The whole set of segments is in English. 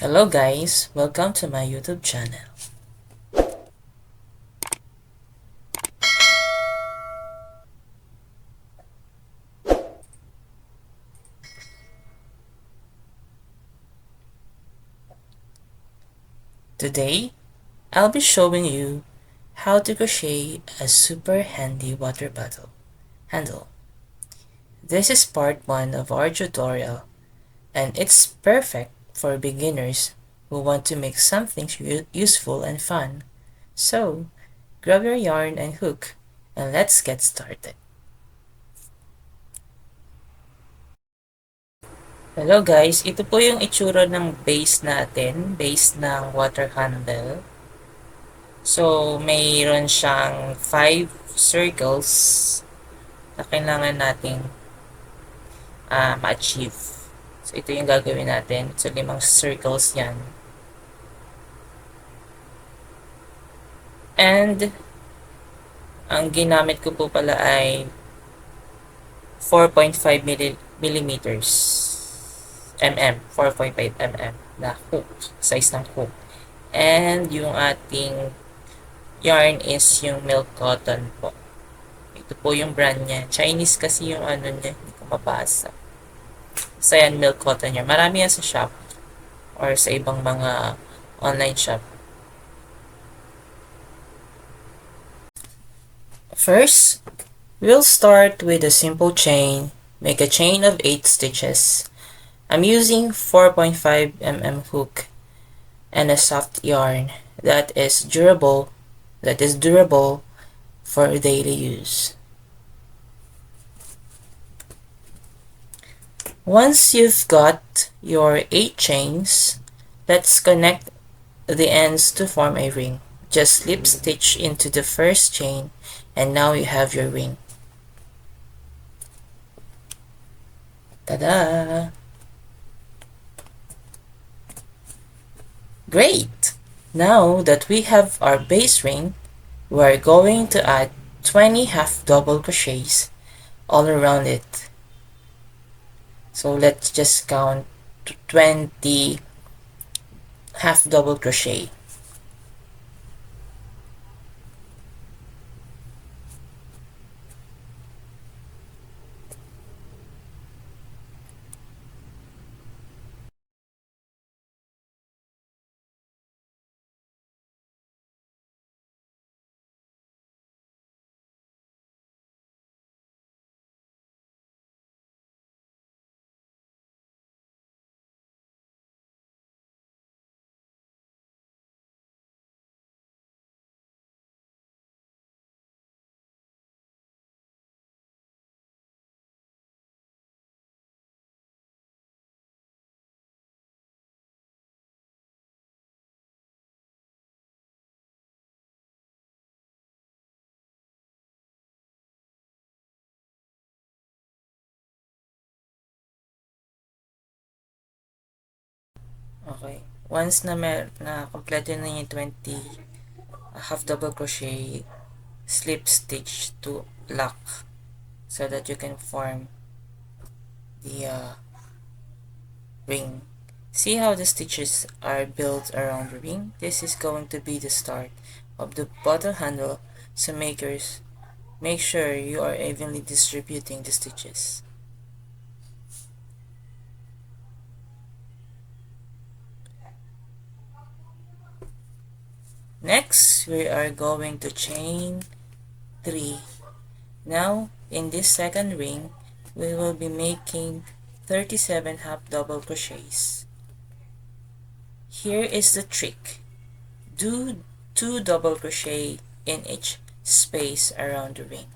Hello guys, welcome to my YouTube channel. Today, I'll be showing you how to crochet a super handy water bottle handle. This is part 1 of our tutorial and it's perfect for beginners who want to make something useful and fun. So, grab your yarn and hook and let's get started. Hello guys, ito po yung itsura ng base natin, base ng water handle. So, mayroon siyang 5 circles na kailangan nating ma-achieve. So, ito yung gagawin natin. So, 5 circles yan. And, ang ginamit ko po pala ay 4.5 millimeters mm, 4.5 mm na hook, size ng hook. And, yung ating yarn is yung milk cotton po. Ito po yung brand niya. Chinese kasi yung ano niya, hindi ko mabasa. Sa yan, milk cotton niya. Marami yan sa shop or sa ibang mga online shop. First, we'll start with a simple chain. Make a chain of 8 stitches. I'm using 4.5 mm hook and a soft yarn that is durable for daily use. Once you've got your 8 chains, let's connect the ends to form a ring. Just slip stitch into the first chain and now you have your ring. Ta-da! Great! Now that we have our base ring, we're going to add 20 half double crochets all around it. So let's just count 20 half double crochet. Okay. Once na kompleto na yung 20 half double crochet, slip stitch to lock so that you can form the ring. See how the stitches are built around the ring? This is going to be the start of the bottle handle, so make sure you are evenly distributing the stitches. Next, we are going to chain 3. Now, in this second ring, we will be making 37 half double crochets. Here is the trick. Do 2 double crochet in each space around the ring.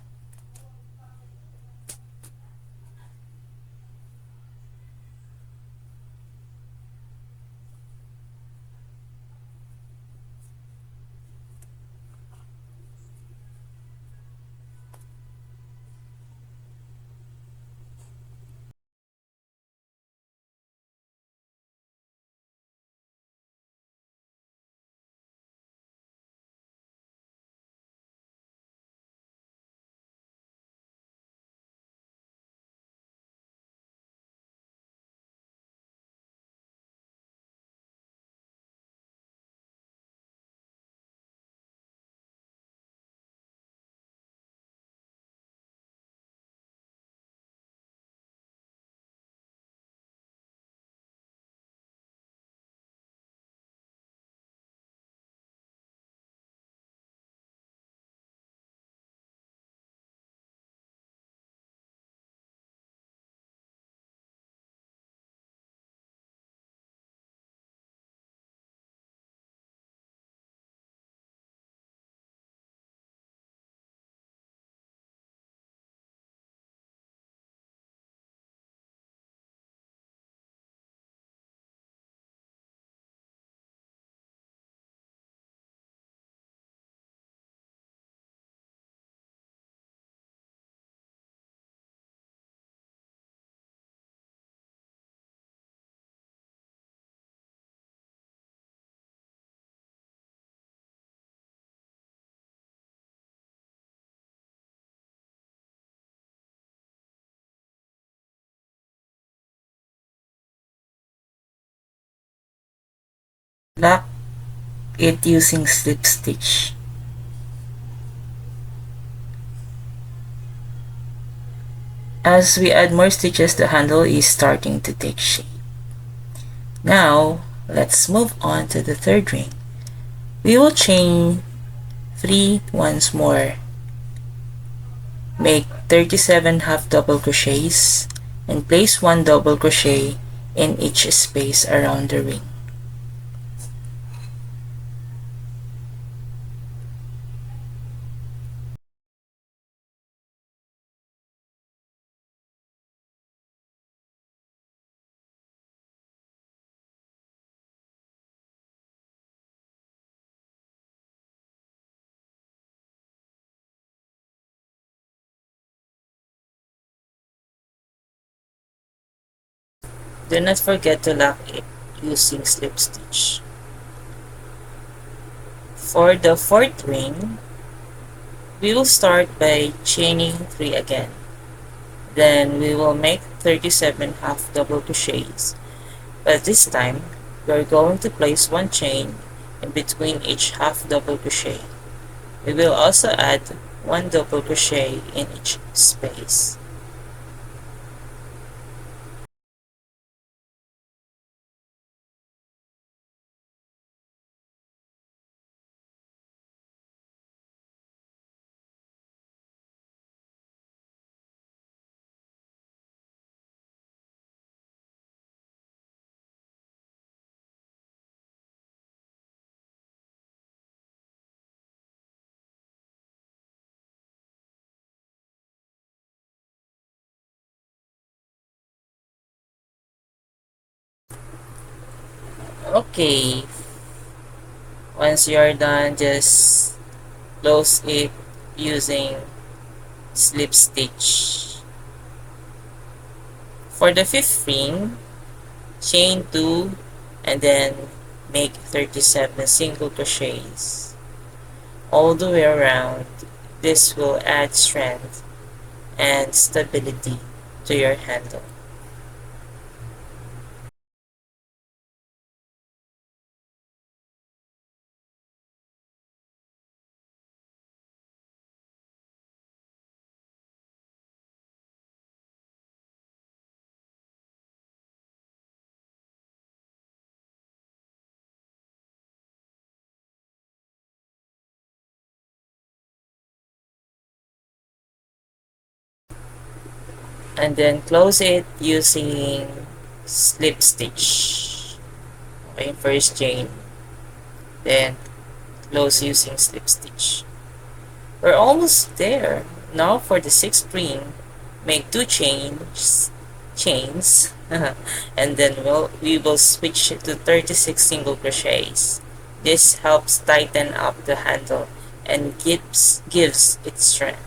Lock it using slip stitch. As we add more stitches, the handle is starting to take shape. Now, let's move on to the third ring. We will chain 3 once more. Make 37 half double crochets and place 1 double crochet in each space around the ring. Do not forget to lock it using slip stitch. For the fourth ring, we will start by chaining 3 again. Then we will make 37 half double crochets, but this time we are going to place 1 chain in between each half double crochet. We will also add 1 double crochet in each space. Okay, once you are done, just close it using slip stitch. For the fifth ring, chain 2 and then make 37 single crochets all the way around. This will add strength and stability to your handle. And then close it using slip stitch. Okay, first chain, then close using slip stitch. We're almost there. Now for the sixth ring, make 2 chains and then we will switch to 36 single crochets. This helps tighten up the handle and gives it strength.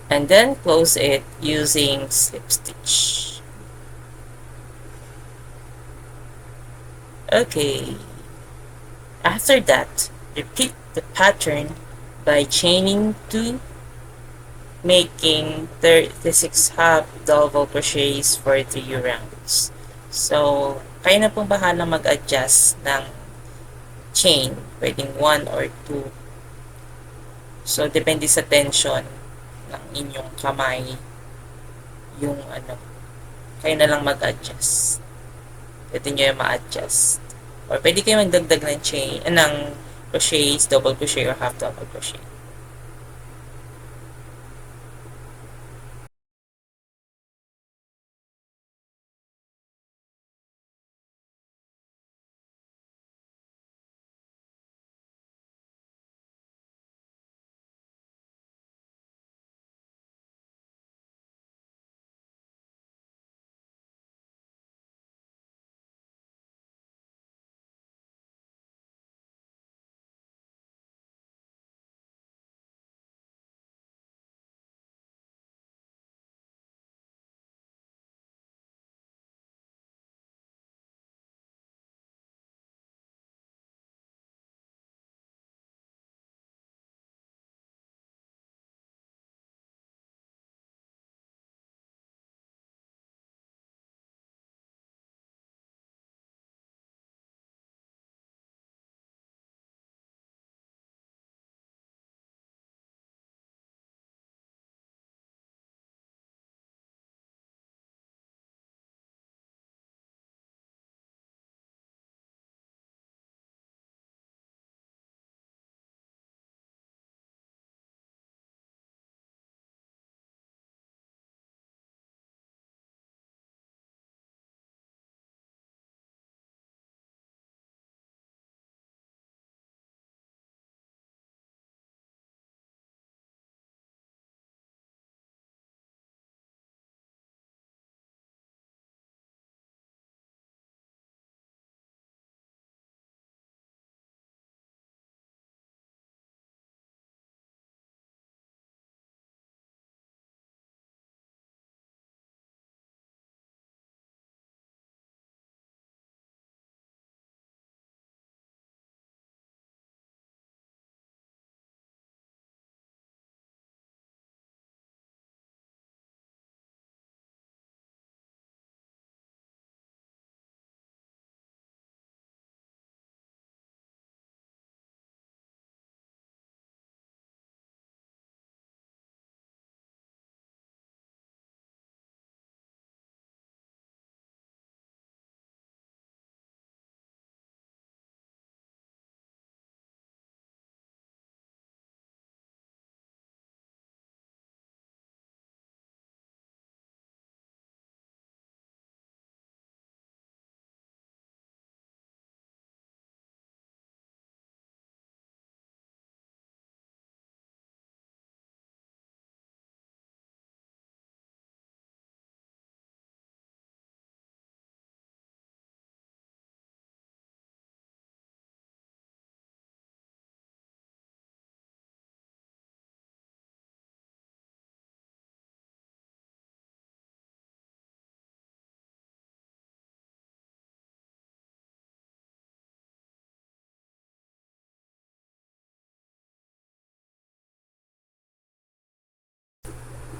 And then close it using slip stitch. Okay, after that, repeat the pattern by chaining 2, making 36 half double crochets for 3 rounds. So, kayo na pong bahala mag-adjust ng chain, pwedeng 1 or 2. So, depende sa tension ng inyong kamay, yung ano, kayo na lang mag-adjust. Pwede nyo yung ma-adjust. Or pwede kayo magdagdag ng chain, ng crochets, double crochet or half double crochet.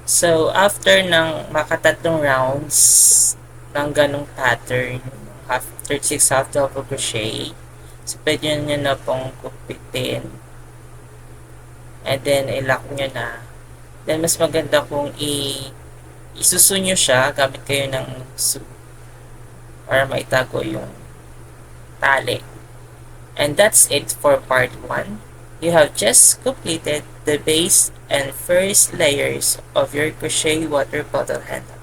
So, after ng makatatlong rounds ng ganong pattern, after 6 half double crochet, so pwede nyo na pong kupitin. And then, i-lock nyo na. Then, mas maganda kung isusu nyo siya gamit kayo ng su para maitago yung tali. And that's it for part 1. You have just completed the base and first layers of your crochet water bottle handle.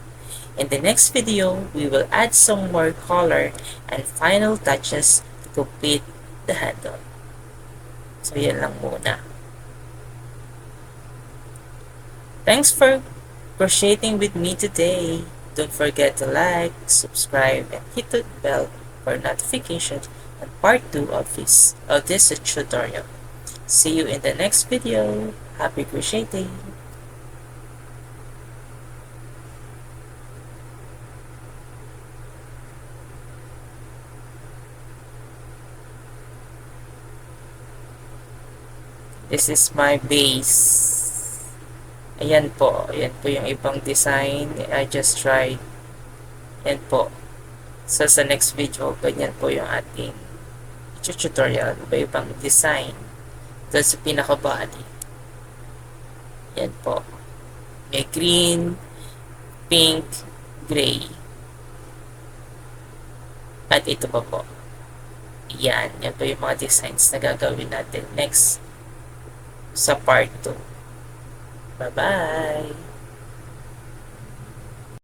In the next video, we will add some more color and final touches to complete the handle. So yan lang muna. Thanks for crocheting with me today. Don't forget to like, subscribe, and hit the bell for notifications on part 2 of this tutorial. See you in the next video. Happy crocheting! This is my base. Ayan po yung ibang design. I just tried. Ayan po. So sa next video, ganyan po yung ating tutorial. Iba-ibang design. Doon sa pinaka-body. Yan po. May green, pink, gray. At ito pa po. Yan po yung mga designs na gagawin natin next sa part 2. Bye-bye!